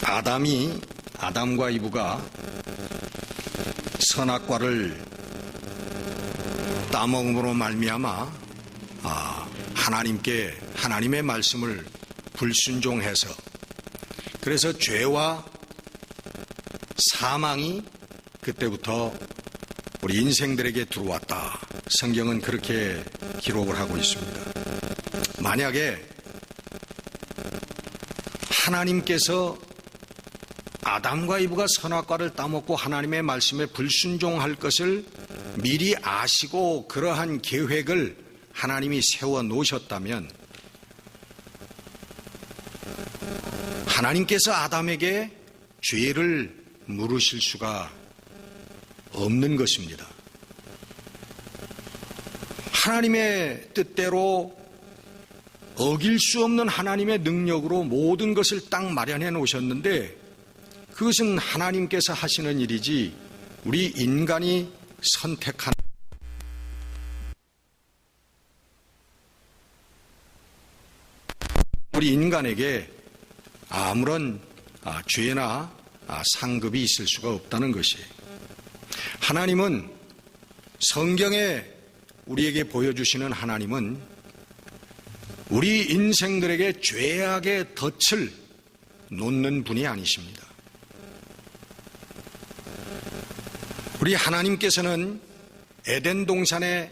아담과 이브가 선악과를 따먹음으로 말미암아 하나님의 말씀을 불순종해서 그래서 죄와 사망이 그때부터 우리 인생들에게 들어왔다. 성경은 그렇게 기록을 하고 있습니다. 만약에 하나님께서 아담과 이브가 선악과를 따먹고 하나님의 말씀에 불순종할 것을 미리 아시고 그러한 계획을 하나님이 세워 놓으셨다면 하나님께서 아담에게 죄를 물으실 수가 없는 것입니다. 하나님의 뜻대로 어길 수 없는 하나님의 능력으로 모든 것을 딱 마련해 놓으셨는데 그것은 하나님께서 하시는 일이지 우리 인간이 선택한 우리 인간에게 아무런 죄나 상급이 있을 수가 없다는 것이에요. 하나님은 성경에 우리에게 보여주시는 하나님은 우리 인생들에게 죄악의 덫을 놓는 분이 아니십니다. 우리 하나님께서는 에덴 동산의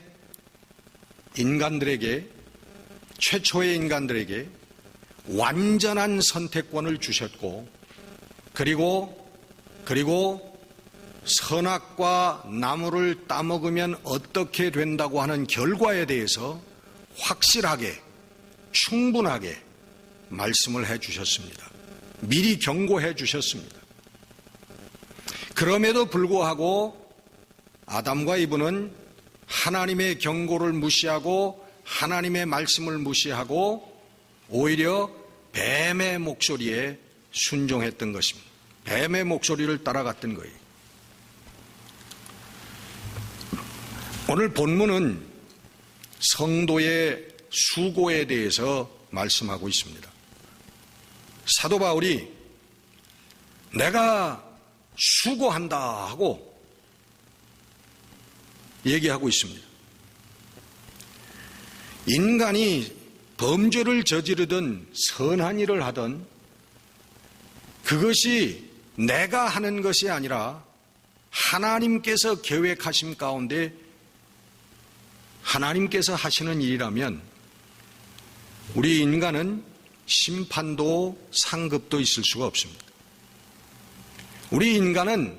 인간들에게 최초의 인간들에게 완전한 선택권을 주셨고 그리고 선악과 나무를 따먹으면 어떻게 된다고 하는 결과에 대해서 확실하게 충분하게 말씀을 해 주셨습니다. 미리 경고해 주셨습니다. 그럼에도 불구하고 아담과 이브는 하나님의 경고를 무시하고 하나님의 말씀을 무시하고 오히려 뱀의 목소리에 순종했던 것입니다. 뱀의 목소리를 따라갔던 거예요. 오늘 본문은 성도의 수고에 대해서 말씀하고 있습니다. 사도 바울이 내가 수고한다 하고 얘기하고 있습니다. 인간이 범죄를 저지르든 선한 일을 하든 그것이 내가 하는 것이 아니라 하나님께서 계획하심 가운데 하나님께서 하시는 일이라면 우리 인간은 심판도 상급도 있을 수가 없습니다. 우리 인간은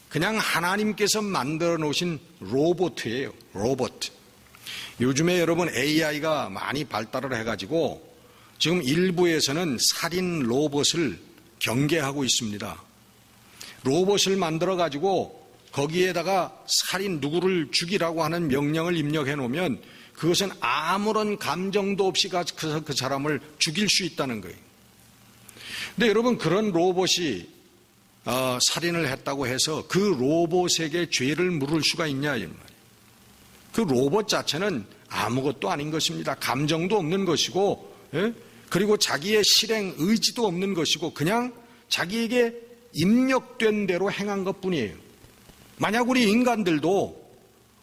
그냥 하나님께서 만들어 놓으신 로봇이에요. 로봇. 요즘에 여러분 AI가 많이 발달을 해가지고 지금 일부에서는 살인 로봇을 경계하고 있습니다. 로봇을 만들어가지고 거기에다가 누구를 죽이라고 하는 명령을 입력해 놓으면 그것은 아무런 감정도 없이 가서 그 사람을 죽일 수 있다는 거예요. 근데 여러분 그런 로봇이 살인을 했다고 해서 그 로봇에게 죄를 물을 수가 있냐 이 말이에요. 그 로봇 자체는 아무것도 아닌 것입니다. 감정도 없는 것이고 그리고 자기의 실행 의지도 없는 것이고 그냥 자기에게 입력된 대로 행한 것뿐이에요. 만약 우리 인간들도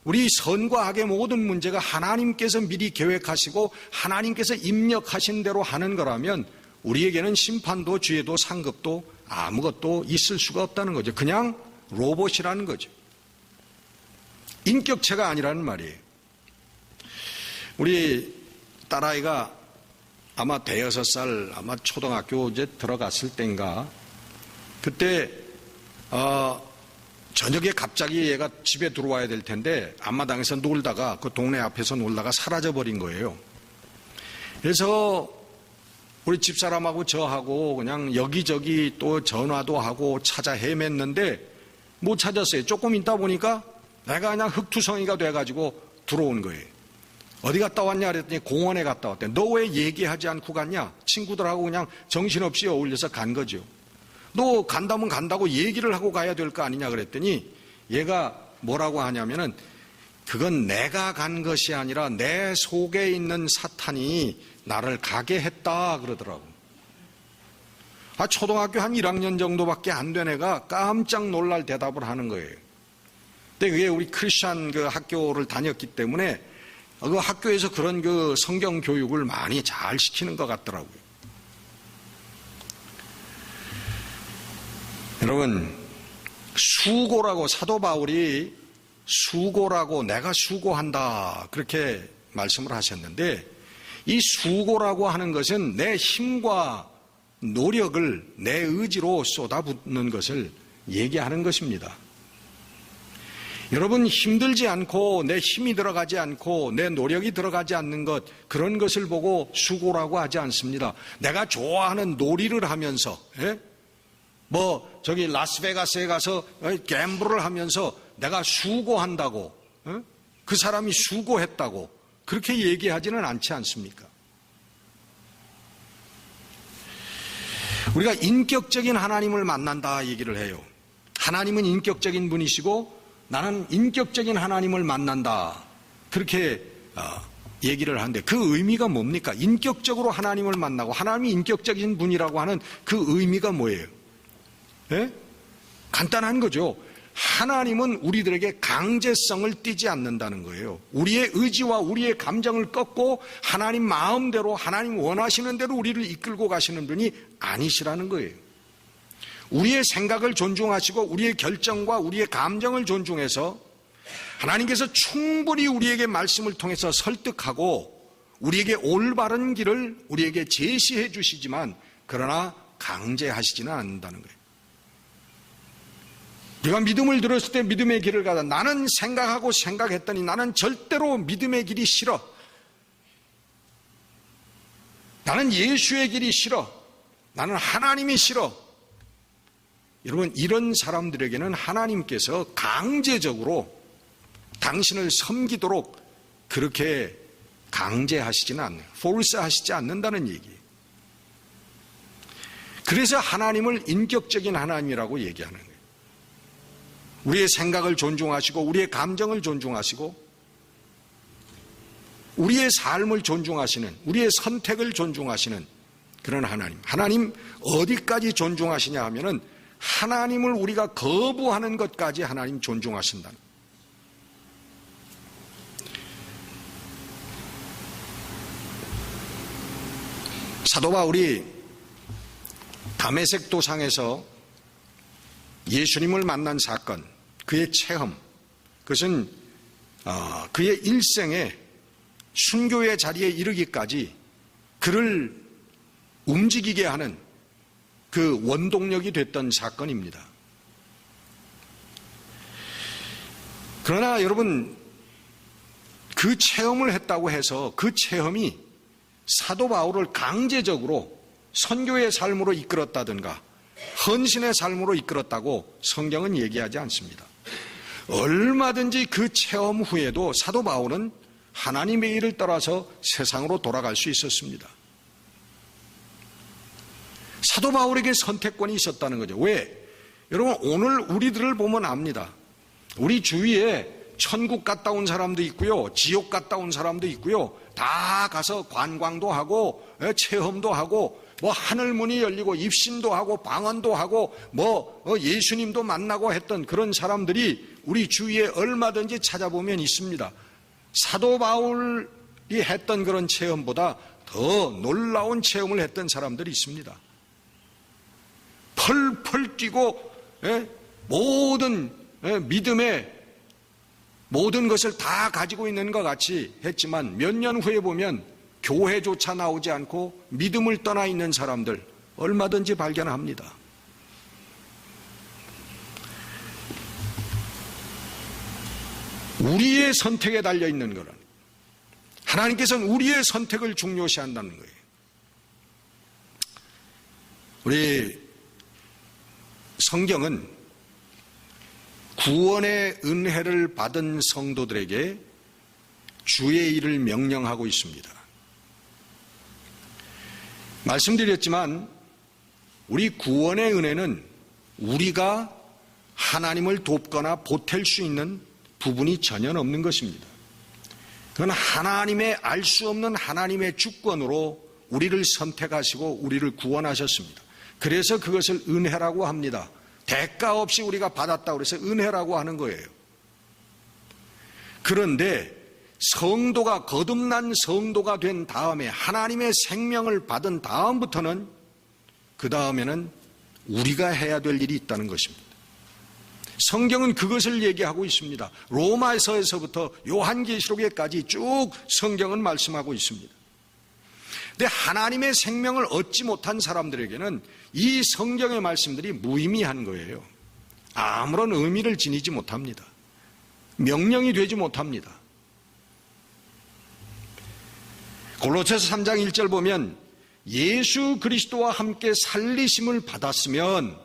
우리 선과 악의 모든 문제가 하나님께서 미리 계획하시고 하나님께서 입력하신 대로 하는 거라면 우리에게는 심판도 죄도 상급도 아무것도 있을 수가 없다는 거죠. 그냥 로봇이라는 거죠. 인격체가 아니라는 말이에요. 우리 딸아이가 아마 대여섯 살 아마 초등학교 이제 들어갔을 때인가 그때 저녁에 갑자기 얘가 집에 들어와야 될 텐데 앞마당에서 놀다가 그 동네 앞에서 놀다가 사라져버린 거예요. 그래서 우리 집사람하고 저하고 그냥 여기저기 또 전화도 하고 찾아 헤맸는데 못 찾았어요. 조금 있다 보니까 내가 그냥 흙투성이가 돼가지고 들어온 거예요. 어디 갔다 왔냐 그랬더니 공원에 갔다 왔대. 너 왜 얘기하지 않고 갔냐? 친구들하고 그냥 정신없이 어울려서 간 거죠. 너 간다면 간다고 얘기를 하고 가야 될 거 아니냐 그랬더니 얘가 뭐라고 하냐면은 그건 내가 간 것이 아니라 내 속에 있는 사탄이 나를 가게 했다 그러더라고. 초등학교 한 1학년 정도밖에 안 된 애가 깜짝 놀랄 대답을 하는 거예요. 근데 그게 우리 크리스찬 그 학교를 다녔기 때문에 그 학교에서 그런 그 성경 교육을 많이 잘 시키는 것 같더라고요. 여러분, 수고라고 사도 바울이 수고라고 내가 수고한다 그렇게 말씀을 하셨는데 이 수고라고 하는 것은 내 힘과 노력을 내 의지로 쏟아붓는 것을 얘기하는 것입니다. 여러분, 힘들지 않고 내 힘이 들어가지 않고 내 노력이 들어가지 않는 것, 그런 것을 보고 수고라고 하지 않습니다. 내가 좋아하는 놀이를 하면서 저기 라스베가스에 가서 갬블을 하면서 내가 수고한다고, 그 사람이 수고했다고 그렇게 얘기하지는 않지 않습니까? 우리가 인격적인 하나님을 만난다 얘기를 해요. 하나님은 인격적인 분이시고 나는 인격적인 하나님을 만난다 그렇게 얘기를 하는데 그 의미가 뭡니까? 인격적으로 하나님을 만나고 하나님이 인격적인 분이라고 하는 그 의미가 뭐예요? 예? 간단한 거죠. 하나님은 우리들에게 강제성을 띠지 않는다는 거예요. 우리의 의지와 우리의 감정을 꺾고 하나님 마음대로 하나님 원하시는 대로 우리를 이끌고 가시는 분이 아니시라는 거예요. 우리의 생각을 존중하시고 우리의 결정과 우리의 감정을 존중해서 하나님께서 충분히 우리에게 말씀을 통해서 설득하고 우리에게 올바른 길을 우리에게 제시해 주시지만 그러나 강제하시지는 않는다는 거예요. 우리가 믿음을 들었을 때 믿음의 길을 가다 나는 생각하고 생각했더니 나는 절대로 믿음의 길이 싫어. 나는 예수의 길이 싫어. 나는 하나님이 싫어. 여러분, 이런 사람들에게는 하나님께서 강제적으로 당신을 섬기도록 그렇게 강제하시지는 않아요. 포스하시지 않는다는 얘기예요. 그래서 하나님을 인격적인 하나님이라고 얘기하는 거예요. 우리의 생각을 존중하시고 우리의 감정을 존중하시고 우리의 삶을 존중하시는, 우리의 선택을 존중하시는 그런 하나님. 하나님 어디까지 존중하시냐 하면은 하나님을 우리가 거부하는 것까지 하나님 존중하신다. 사도 바울이 다메섹 도상에서 예수님을 만난 사건, 그의 체험, 그것은 그의 일생에 순교의 자리에 이르기까지 그를 움직이게 하는 그 원동력이 됐던 사건입니다. 그러나 여러분, 그 체험을 했다고 해서 그 체험이 사도 바울을 강제적으로 선교의 삶으로 이끌었다든가 헌신의 삶으로 이끌었다고 성경은 얘기하지 않습니다. 얼마든지 그 체험 후에도 사도 바울은 하나님의 일을 따라서 세상으로 돌아갈 수 있었습니다. 사도 바울에게 선택권이 있었다는 거죠. 왜? 여러분, 오늘 우리들을 보면 압니다. 우리 주위에 천국 갔다 온 사람도 있고요, 지옥 갔다 온 사람도 있고요, 다 가서 관광도 하고 체험도 하고 하늘문이 열리고 입신도 하고 방언도 하고 예수님도 만나고 했던 그런 사람들이 우리 주위에 얼마든지 찾아보면 있습니다. 사도 바울이 했던 그런 체험보다 더 놀라운 체험을 했던 사람들이 있습니다. 펄펄 뛰고 모든 믿음의 모든 것을 다 가지고 있는 것 같이 했지만 몇 년 후에 보면 교회조차 나오지 않고 믿음을 떠나 있는 사람들 얼마든지 발견합니다. 우리의 선택에 달려있는 거란, 하나님께서는 우리의 선택을 중요시한다는 거예요. 우리 성경은 구원의 은혜를 받은 성도들에게 주의 일을 명령하고 있습니다. 말씀드렸지만 우리 구원의 은혜는 우리가 하나님을 돕거나 보탤 수 있는 부분이 전혀 없는 것입니다. 그건 하나님의 알 수 없는 하나님의 주권으로 우리를 선택하시고 우리를 구원하셨습니다. 그래서 그것을 은혜라고 합니다. 대가 없이 우리가 받았다고 해서 은혜라고 하는 거예요. 그런데 성도가 거듭난 성도가 된 다음에 하나님의 생명을 받은 다음부터는 그 다음에는 우리가 해야 될 일이 있다는 것입니다. 성경은 그것을 얘기하고 있습니다. 로마서에서부터 요한계시록에까지 쭉 성경은 말씀하고 있습니다. 근데 하나님의 생명을 얻지 못한 사람들에게는 이 성경의 말씀들이 무의미한 거예요. 아무런 의미를 지니지 못합니다. 명령이 되지 못합니다. 골로새서 3장 1절 보면 예수 그리스도와 함께 살리심을 받았으면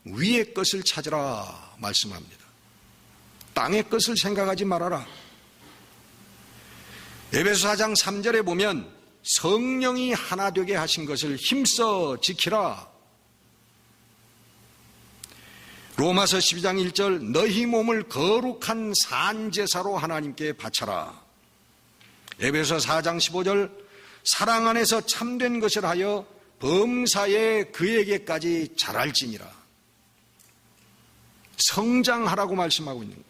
위의 것을 찾으라 말씀합니다. 땅의 것을 생각하지 말아라. 에베소 4장 3절에 보면 성령이 하나 되게 하신 것을 힘써 지키라. 로마서 12장 1절 너희 몸을 거룩한 산제사로 하나님께 바쳐라. 에베소 4장 15절 사랑 안에서 참된 것을 하여 범사에 그에게까지 자랄지니라. 성장하라고 말씀하고 있는 거예요.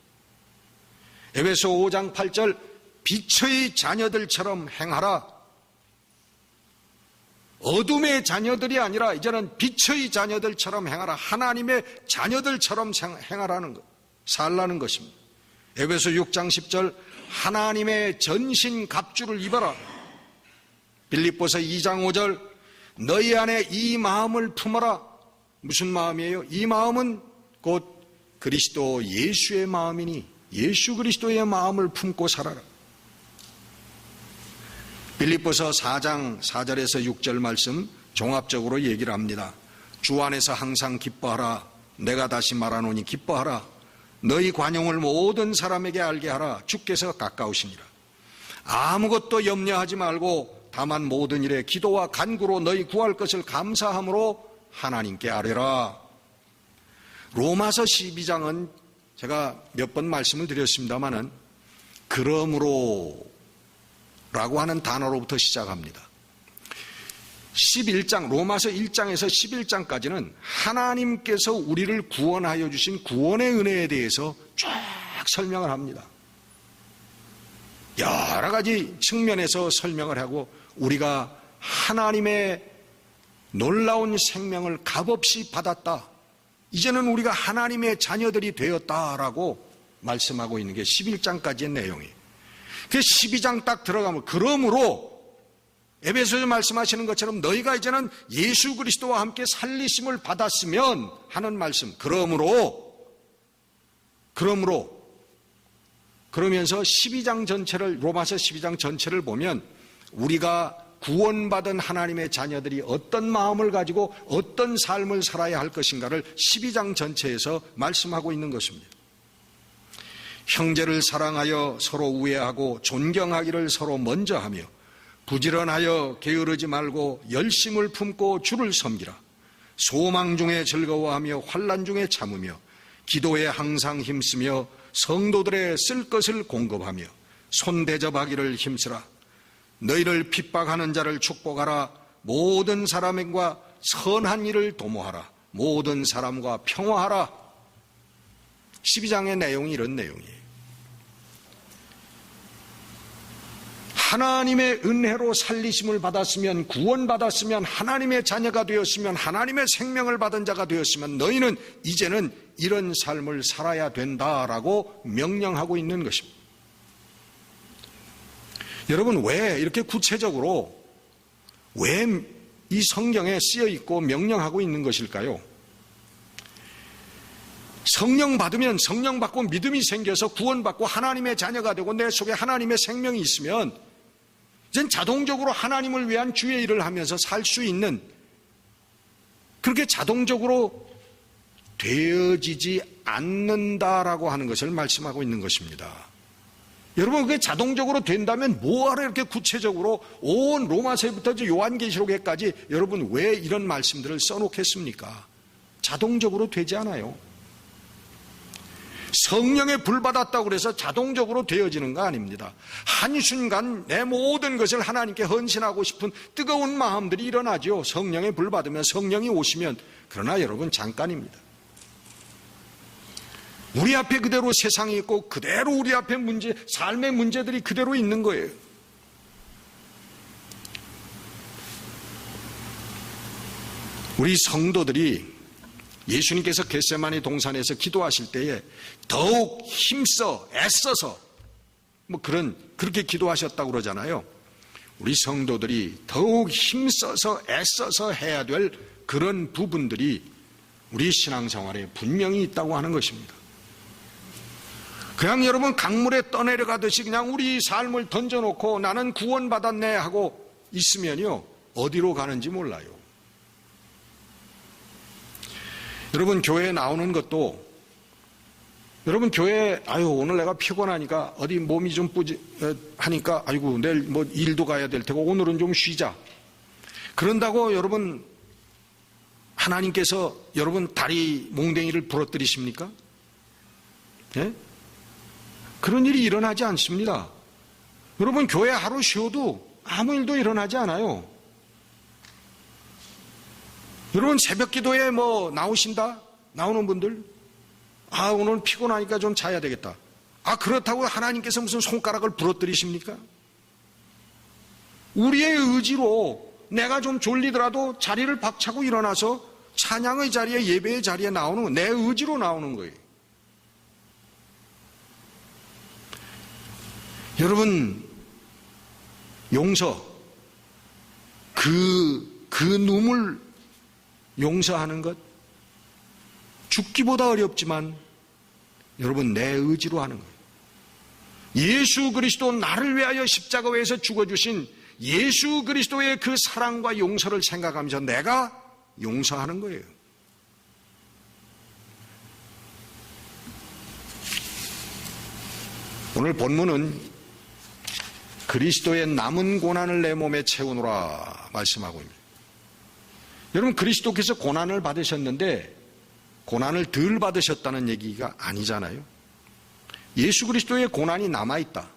에베소 5장 8절 빛의 자녀들처럼 행하라. 어둠의 자녀들이 아니라 이제는 빛의 자녀들처럼 행하라. 하나님의 자녀들처럼 행하라는 것, 살라는 것입니다. 에베소 6장 10절 하나님의 전신 갑주를 입어라. 빌립보서 2장 5절 너희 안에 이 마음을 품어라. 무슨 마음이에요? 이 마음은 곧 그리스도 예수의 마음이니 예수 그리스도의 마음을 품고 살아라. 빌립보서 4장 4절에서 6절 말씀 종합적으로 얘기를 합니다. 주 안에서 항상 기뻐하라. 내가 다시 말하노니 기뻐하라. 너희 관용을 모든 사람에게 알게 하라. 주께서 가까우시니라. 아무것도 염려하지 말고 다만 모든 일에 기도와 간구로 너희 구할 것을 감사함으로 하나님께 아뢰라. 로마서 12장은 제가 몇 번 말씀을 드렸습니다마는 그러므로 라고 하는 단어로부터 시작합니다. 11장, 로마서 1장에서 11장까지는 하나님께서 우리를 구원하여 주신 구원의 은혜에 대해서 쫙 설명을 합니다. 여러 가지 측면에서 설명을 하고 우리가 하나님의 놀라운 생명을 값없이 받았다. 이제는 우리가 하나님의 자녀들이 되었다라고 말씀하고 있는 게 11장까지의 내용이에요. 그 12장 딱 들어가면 그러므로 에베소서 말씀하시는 것처럼 너희가 이제는 예수 그리스도와 함께 살리심을 받았으면 하는 말씀. 그러면서 12장 전체를 로마서 12장 전체를 보면 우리가 구원받은 하나님의 자녀들이 어떤 마음을 가지고 어떤 삶을 살아야 할 것인가를 12장 전체에서 말씀하고 있는 것입니다. 형제를 사랑하여 서로 우애하고 존경하기를 서로 먼저 하며 부지런하여 게으르지 말고 열심을 품고 주를 섬기라. 소망 중에 즐거워하며 환난 중에 참으며 기도에 항상 힘쓰며 성도들의 쓸 것을 공급하며 손대접하기를 힘쓰라. 너희를 핍박하는 자를 축복하라. 모든 사람과 선한 일을 도모하라. 모든 사람과 평화하라. 12장의 내용이 이런 내용이에요. 하나님의 은혜로 살리심을 받았으면, 구원받았으면, 하나님의 자녀가 되었으면, 하나님의 생명을 받은 자가 되었으면 너희는 이제는 이런 삶을 살아야 된다라고 명령하고 있는 것입니다. 여러분, 왜 이렇게 구체적으로 왜 이 성경에 쓰여 있고 명령하고 있는 것일까요? 성령 받으면 성령 받고 믿음이 생겨서 구원받고 하나님의 자녀가 되고 내 속에 하나님의 생명이 있으면 이젠 자동적으로 하나님을 위한 주의 일을 하면서 살 수 있는, 그렇게 자동적으로 되어지지 않는다라고 하는 것을 말씀하고 있는 것입니다. 여러분, 그게 자동적으로 된다면 뭐하러 이렇게 구체적으로 온 로마서부터 요한계시록에까지 여러분 왜 이런 말씀들을 써놓겠습니까? 자동적으로 되지 않아요. 성령의 불 받았다고 해서 자동적으로 되어지는 거 아닙니다. 한순간 내 모든 것을 하나님께 헌신하고 싶은 뜨거운 마음들이 일어나죠. 성령의 불 받으면, 성령이 오시면. 그러나 여러분, 잠깐입니다. 우리 앞에 그대로 세상이 있고 그대로 우리 앞에 삶의 문제들이 그대로 있는 거예요. 우리 성도들이 예수님께서 겟세마네 동산에서 기도하실 때에 더욱 힘써 애써서 그렇게 기도하셨다고 그러잖아요. 우리 성도들이 더욱 힘써서 애써서 해야 될 그런 부분들이 우리 신앙생활에 분명히 있다고 하는 것입니다. 그냥 여러분 강물에 떠내려가듯이 그냥 우리 삶을 던져놓고 나는 구원받았네 하고 있으면요, 어디로 가는지 몰라요. 여러분, 교회에 나오는 것도, 여러분 교회 오늘 내가 피곤하니까 어디 몸이 좀 하니까 아이고 내일 일도 가야 될 테고 오늘은 좀 쉬자. 그런다고 여러분 하나님께서 여러분 다리 몽댕이를 부러뜨리십니까? 예? 그런 일이 일어나지 않습니다. 여러분 교회 하루 쉬어도 아무 일도 일어나지 않아요. 여러분 새벽 기도에 나오신다? 나오는 분들? 오늘 피곤하니까 좀 자야 되겠다. 그렇다고 하나님께서 무슨 손가락을 부러뜨리십니까? 우리의 의지로 내가 좀 졸리더라도 자리를 박차고 일어나서 찬양의 자리에, 예배의 자리에 나오는 거, 내 의지로 나오는 거예요. 여러분, 용서, 그 눈물 용서하는 것, 죽기보다 어렵지만 여러분 내 의지로 하는 거예요. 예수 그리스도, 나를 위하여 십자가에서 죽어주신 예수 그리스도의 그 사랑과 용서를 생각하면서 내가 용서하는 거예요. 오늘 본문은 그리스도의 남은 고난을 내 몸에 채우노라 말씀하고 있습니다. 여러분, 그리스도께서 고난을 받으셨는데 고난을 덜 받으셨다는 얘기가 아니잖아요. 예수 그리스도의 고난이 남아있다.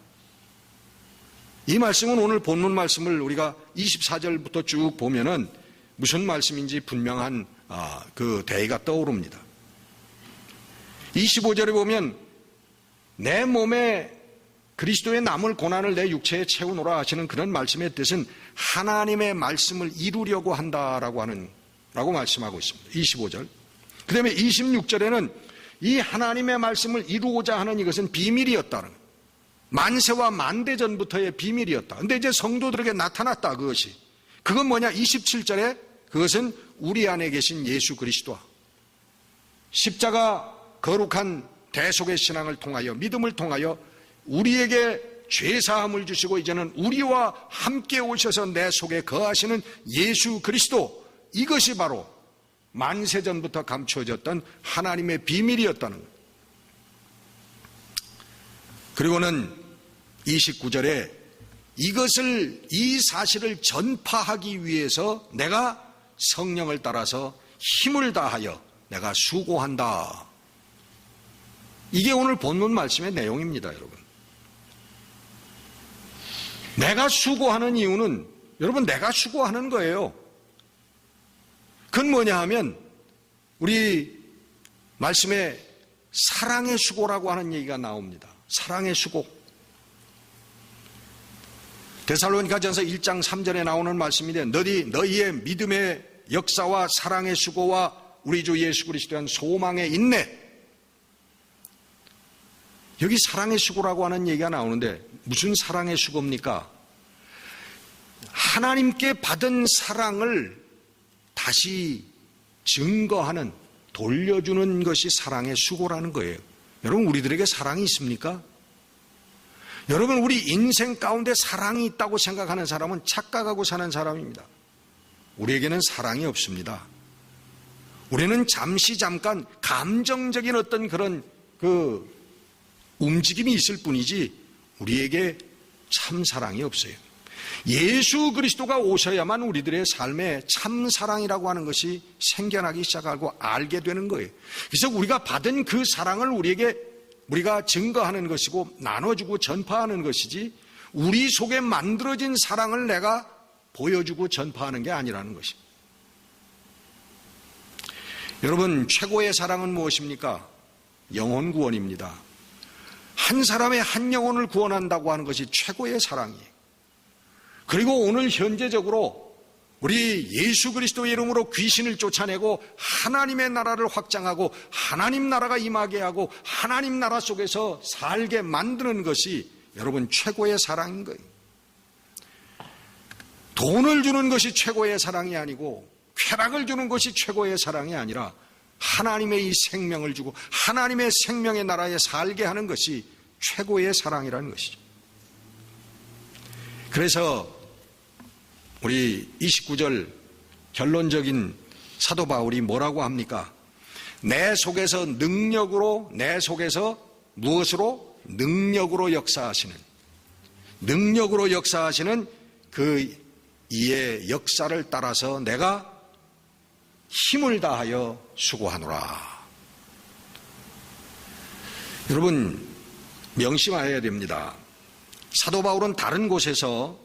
이 말씀은 오늘 본문 말씀을 우리가 24절부터 쭉 보면은 무슨 말씀인지 분명한 그 대의가 떠오릅니다. 25절에 보면 내 몸에 그리스도의 남을 고난을 내 육체에 채우노라 하시는 그런 말씀의 뜻은 하나님의 말씀을 이루려고 한다라고 말씀하고 있습니다. 25절. 그 다음에 26절에는 이 하나님의 말씀을 이루고자 하는 이것은 비밀이었다는 거예요. 만세와 만대 전부터의 비밀이었다. 근데 이제 성도들에게 나타났다, 그것이. 그건 뭐냐? 27절에 그것은 우리 안에 계신 예수 그리스도와 십자가 거룩한 대속의 신앙을 통하여, 믿음을 통하여 우리에게 죄사함을 주시고 이제는 우리와 함께 오셔서 내 속에 거하시는 예수 그리스도, 이것이 바로 만세전부터 감추어졌던 하나님의 비밀이었다는 거예요. 그리고는 29절에 이 사실을 전파하기 위해서 내가 성령을 따라서 힘을 다하여 내가 수고한다. 이게 오늘 본문 말씀의 내용입니다, 여러분. 내가 수고하는 이유는 여러분 내가 수고하는 거예요. 그건 뭐냐 하면 우리 말씀에 사랑의 수고라고 하는 얘기가 나옵니다. 사랑의 수고. 데살로니가전서 1장 3절에 나오는 말씀인데 너희의 믿음의 역사와 사랑의 수고와 우리 주 예수 그리스도에 대한 소망의 인내. 여기 사랑의 수고라고 하는 얘기가 나오는데 무슨 사랑의 수고입니까? 하나님께 받은 사랑을 다시 증거하는, 돌려주는 것이 사랑의 수고라는 거예요. 여러분, 우리들에게 사랑이 있습니까? 여러분, 우리 인생 가운데 사랑이 있다고 생각하는 사람은 착각하고 사는 사람입니다. 우리에게는 사랑이 없습니다. 우리는 잠깐 감정적인 어떤 그런 움직임이 있을 뿐이지 우리에게 참 사랑이 없어요. 예수 그리스도가 오셔야만 우리들의 삶에 참 사랑이라고 하는 것이 생겨나기 시작하고 알게 되는 거예요. 그래서 우리가 받은 그 사랑을 우리에게 우리가 증거하는 것이고 나눠주고 전파하는 것이지 우리 속에 만들어진 사랑을 내가 보여주고 전파하는 게 아니라는 것입니다. 여러분, 최고의 사랑은 무엇입니까? 영혼 구원입니다. 한 사람의 한 영혼을 구원한다고 하는 것이 최고의 사랑이에요. 그리고 오늘 현재적으로 우리 예수 그리스도의 이름으로 귀신을 쫓아내고 하나님의 나라를 확장하고 하나님 나라가 임하게 하고 하나님 나라 속에서 살게 만드는 것이 여러분 최고의 사랑인 거예요. 돈을 주는 것이 최고의 사랑이 아니고 쾌락을 주는 것이 최고의 사랑이 아니라 하나님의 이 생명을 주고 하나님의 생명의 나라에 살게 하는 것이 최고의 사랑이라는 것이죠. 그래서 우리 29절 결론적인 사도 바울이 뭐라고 합니까? 내 속에서 능력으로, 내 속에서 무엇으로? 능력으로 역사하시는 그 이의 역사를 따라서 내가 힘을 다하여 수고하노라. 여러분, 명심하여야 됩니다. 사도 바울은 다른 곳에서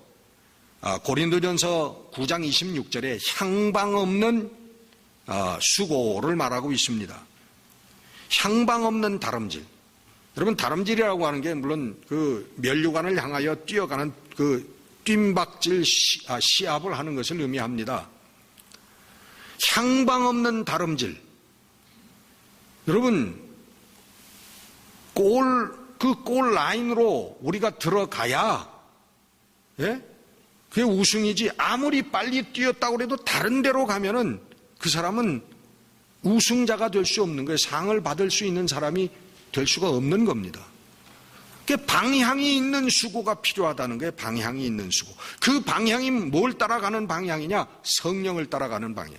고린도전서 9장 26절에 향방 없는 수고를 말하고 있습니다. 향방 없는 다름질. 여러분, 다름질이라고 하는 게 물론 그 면류관을 향하여 뛰어가는 그 뜀박질 시합을 하는 것을 의미합니다. 향방 없는 다름질. 여러분, 골 라인으로 우리가 들어가야, 예? 그게 우승이지. 아무리 빨리 뛰었다고 해도 다른 데로 가면은 그 사람은 우승자가 될 수 없는 거예요. 상을 받을 수 있는 사람이 될 수가 없는 겁니다. 방향이 있는 수고가 필요하다는 거예요. 방향이 있는 수고. 그 방향이 뭘 따라가는 방향이냐? 성령을 따라가는 방향.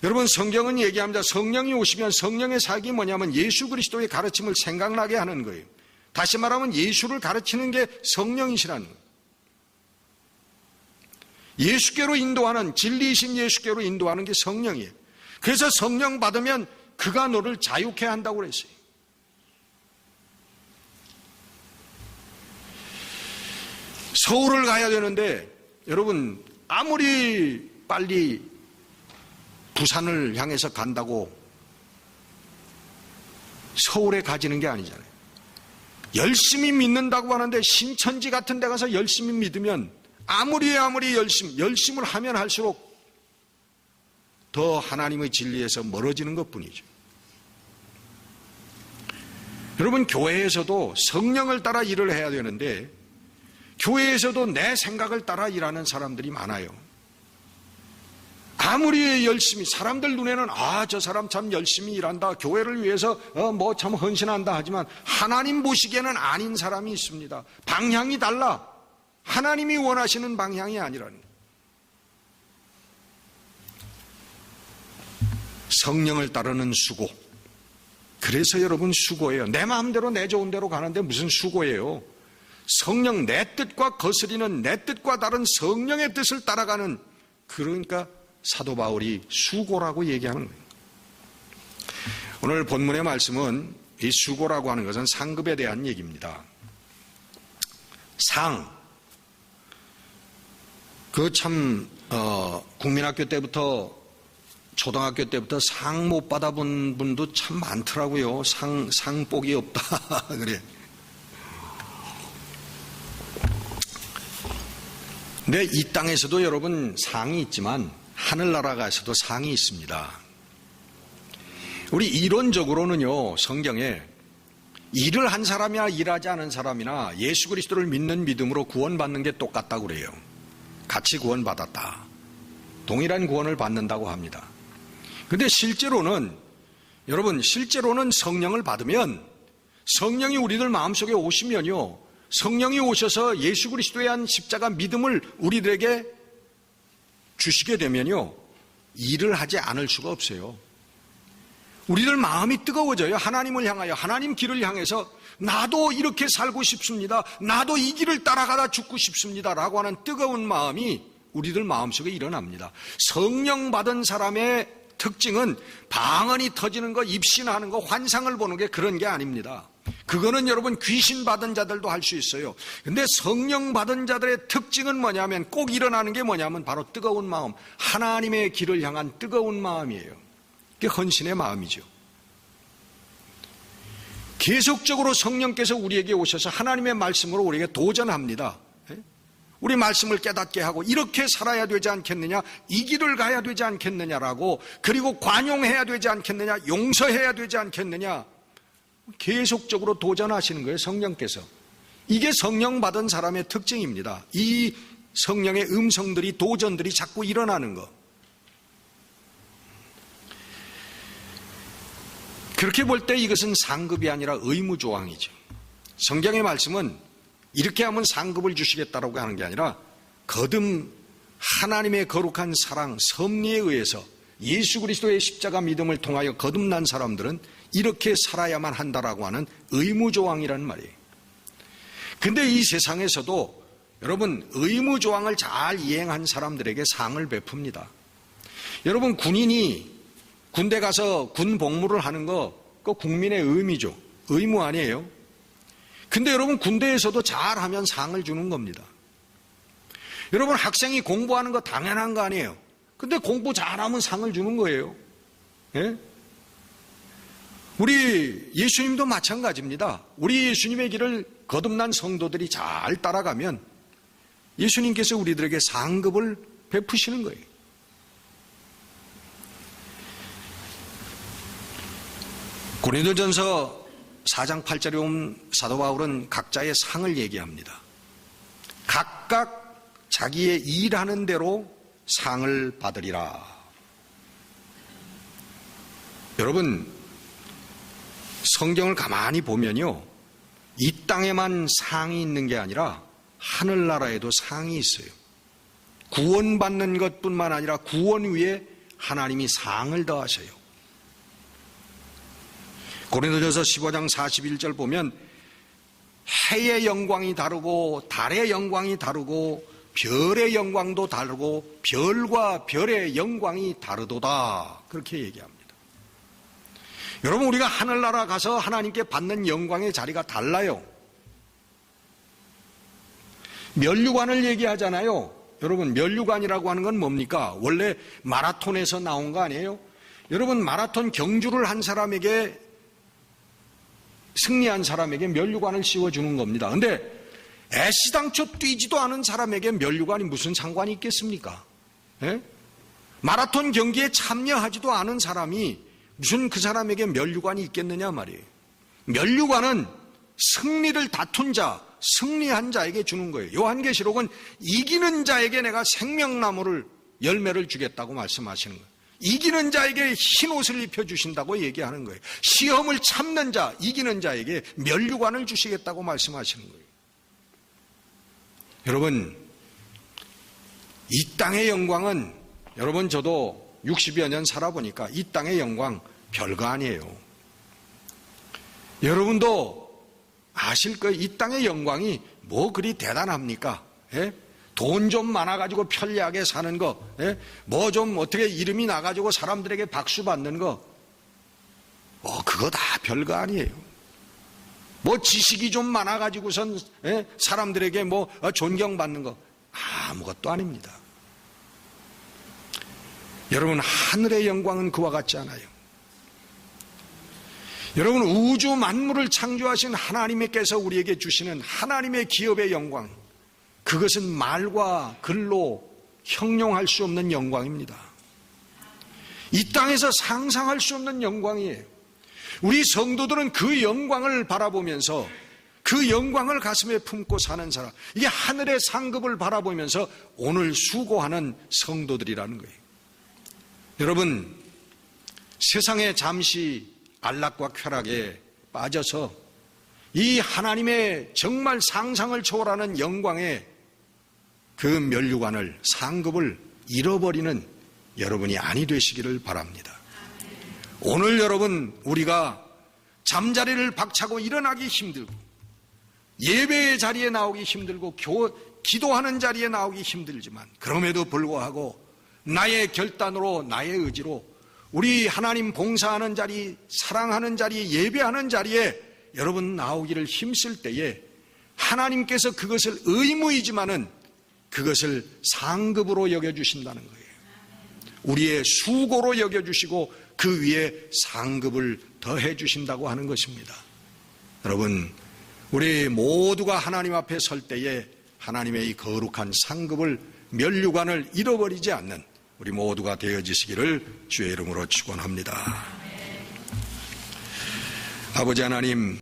여러분, 성경은 얘기합니다. 성령이 오시면 성령의 사역이 뭐냐면 예수 그리스도의 가르침을 생각나게 하는 거예요. 다시 말하면 예수를 가르치는 게 성령이시라는 거예요. 예수께로 인도하는, 진리이신 예수께로 인도하는 게 성령이에요. 그래서 성령 받으면 그가 너를 자유케 한다고 그랬어요. 서울을 가야 되는데 여러분, 아무리 빨리 부산을 향해서 간다고 서울에 가지는 게 아니잖아요. 열심히 믿는다고 하는데 신천지 같은 데 가서 열심히 믿으면 아무리 열심을 하면 할수록 더 하나님의 진리에서 멀어지는 것뿐이죠. 여러분, 교회에서도 성령을 따라 일을 해야 되는데 교회에서도 내 생각을 따라 일하는 사람들이 많아요. 아무리 열심히, 사람들 눈에는 저 사람 참 열심히 일한다, 교회를 위해서 뭐 참 헌신한다 하지만 하나님 보시기에는 아닌 사람이 있습니다. 방향이 달라. 하나님이 원하시는 방향이 아니라는 거예요. 성령을 따르는 수고. 그래서 여러분, 수고예요. 내 마음대로 내 좋은 대로 가는데 무슨 수고예요? 성령, 내 뜻과 거스리는, 내 뜻과 다른 성령의 뜻을 따라가는, 그러니까 사도 바울이 수고라고 얘기하는 거예요. 오늘 본문의 말씀은 이 수고라고 하는 것은 상급에 대한 얘기입니다. 국민학교 때부터 초등학교 때부터 상 못 받아본 분도 참 많더라고요. 상복이 없다. 그래. 근데 이 땅에서도 여러분 상이 있지만 하늘나라가에서도 상이 있습니다. 우리 이론적으로는요, 성경에 일을 한 사람이나 일하지 않은 사람이나 예수 그리스도를 믿는 믿음으로 구원받는 게 똑같다고 그래요. 같이 구원받았다. 동일한 구원을 받는다고 합니다. 근데 실제로는 성령을 받으면, 성령이 우리들 마음속에 오시면요, 성령이 오셔서 예수 그리스도에 대한 십자가 믿음을 우리들에게 주시게 되면요, 일을 하지 않을 수가 없어요. 우리들 마음이 뜨거워져요. 하나님을 향하여, 하나님 길을 향해서 나도 이렇게 살고 싶습니다, 나도 이 길을 따라가다 죽고 싶습니다 라고 하는 뜨거운 마음이 우리들 마음속에 일어납니다. 성령 받은 사람의 특징은 방언이 터지는 거, 입신하는 거, 환상을 보는 게 그런 게 아닙니다. 그거는 여러분 귀신 받은 자들도 할 수 있어요. 근데 성령 받은 자들의 특징은 뭐냐면, 꼭 일어나는 게 뭐냐면 바로 뜨거운 마음, 하나님의 길을 향한 뜨거운 마음이에요. 그게 헌신의 마음이죠. 계속적으로 성령께서 우리에게 오셔서 하나님의 말씀으로 우리에게 도전합니다. 우리 말씀을 깨닫게 하고 이렇게 살아야 되지 않겠느냐, 이 길을 가야 되지 않겠느냐라고, 그리고 관용해야 되지 않겠느냐, 용서해야 되지 않겠느냐, 계속적으로 도전하시는 거예요, 성령께서. 이게 성령 받은 사람의 특징입니다. 이 성령의 음성들이, 도전들이 자꾸 일어나는 거. 그렇게 볼 때 이것은 상급이 아니라 의무조항이죠. 성경의 말씀은 이렇게 하면 상급을 주시겠다라고 하는 게 아니라 거듭 하나님의 거룩한 사랑, 섭리에 의해서 예수 그리스도의 십자가 믿음을 통하여 거듭난 사람들은 이렇게 살아야만 한다라고 하는 의무조항이라는 말이에요. 근데 이 세상에서도 여러분 의무조항을 잘 이행한 사람들에게 상을 베풉니다. 여러분 군인이 군대 가서 군 복무를 하는 거, 그거 국민의 의무죠. 의무 아니에요? 근데 여러분 군대에서도 잘하면 상을 주는 겁니다. 여러분 학생이 공부하는 거 당연한 거 아니에요? 근데 공부 잘하면 상을 주는 거예요. 예? 우리 예수님도 마찬가지입니다. 우리 예수님의 길을 거듭난 성도들이 잘 따라가면 예수님께서 우리들에게 상급을 베푸시는 거예요. 고린도전서 4장 8절에 보면 사도 바울은 각자의 상을 얘기합니다. 각각 자기의 일하는 대로 상을 받으리라. 여러분 성경을 가만히 보면요, 이 땅에만 상이 있는 게 아니라 하늘나라에도 상이 있어요. 구원받는 것뿐만 아니라 구원 위에 하나님이 상을 더하셔요. 고린도전서 15장 41절 보면 해의 영광이 다르고 달의 영광이 다르고 별의 영광도 다르고 별과 별의 영광이 다르도다, 그렇게 얘기합니다. 여러분 우리가 하늘나라 가서 하나님께 받는 영광의 자리가 달라요. 면류관을 얘기하잖아요. 여러분 면류관이라고 하는 건 뭡니까? 원래 마라톤에서 나온 거 아니에요? 여러분 마라톤 경주를 한 사람에게, 승리한 사람에게 면류관을 씌워주는 겁니다. 근데 애시당초 뛰지도 않은 사람에게 면류관이 무슨 상관이 있겠습니까? 예? 마라톤 경기에 참여하지도 않은 사람이 무슨 그 사람에게 면류관이 있겠느냐 말이에요. 면류관은 승리를 다툰 자, 승리한 자에게 주는 거예요. 요한계시록은 이기는 자에게 내가 생명나무를, 열매를 주겠다고 말씀하시는 거예요. 이기는 자에게 흰 옷을 입혀주신다고 얘기하는 거예요. 시험을 참는 자, 이기는 자에게 면류관을 주시겠다고 말씀하시는 거예요. 여러분 이 땅의 영광은, 여러분 저도 60여 년 살아보니까 이 땅의 영광 별거 아니에요. 여러분도 아실 거예요. 이 땅의 영광이 뭐 그리 대단합니까? 예? 돈 좀 많아가지고 편리하게 사는 거, 예? 뭐 좀 어떻게 이름이 나가지고 사람들에게 박수 받는 거, 그거 다 별거 아니에요. 뭐 지식이 좀 많아가지고선, 예? 사람들에게 뭐 존경받는 거, 아무것도 아닙니다. 여러분 하늘의 영광은 그와 같지 않아요. 여러분 우주 만물을 창조하신 하나님께서 우리에게 주시는 하나님의 기업의 영광, 그것은 말과 글로 형용할 수 없는 영광입니다. 이 땅에서 상상할 수 없는 영광이에요. 우리 성도들은 그 영광을 바라보면서 그 영광을 가슴에 품고 사는 사람, 이게 하늘의 상급을 바라보면서 오늘 수고하는 성도들이라는 거예요. 여러분 세상에 잠시 안락과 쾌락에 빠져서 이 하나님의 정말 상상을 초월하는 영광의 그 면류관을, 상급을 잃어버리는 여러분이 아니 되시기를 바랍니다. 오늘 여러분 우리가 잠자리를 박차고 일어나기 힘들고 예배의 자리에 나오기 힘들고 기도하는 자리에 나오기 힘들지만 그럼에도 불구하고 나의 결단으로, 나의 의지로 우리 하나님 봉사하는 자리, 사랑하는 자리, 예배하는 자리에 여러분 나오기를 힘쓸 때에 하나님께서 그것을 의무이지만은 그것을 상급으로 여겨주신다는 거예요. 우리의 수고로 여겨주시고 그 위에 상급을 더해 주신다고 하는 것입니다. 여러분, 우리 모두가 하나님 앞에 설 때에 하나님의 이 거룩한 상급을 면류관을 잃어버리지 않는 우리 모두가 되어지시기를 주의 이름으로 축원합니다. 아버지 하나님,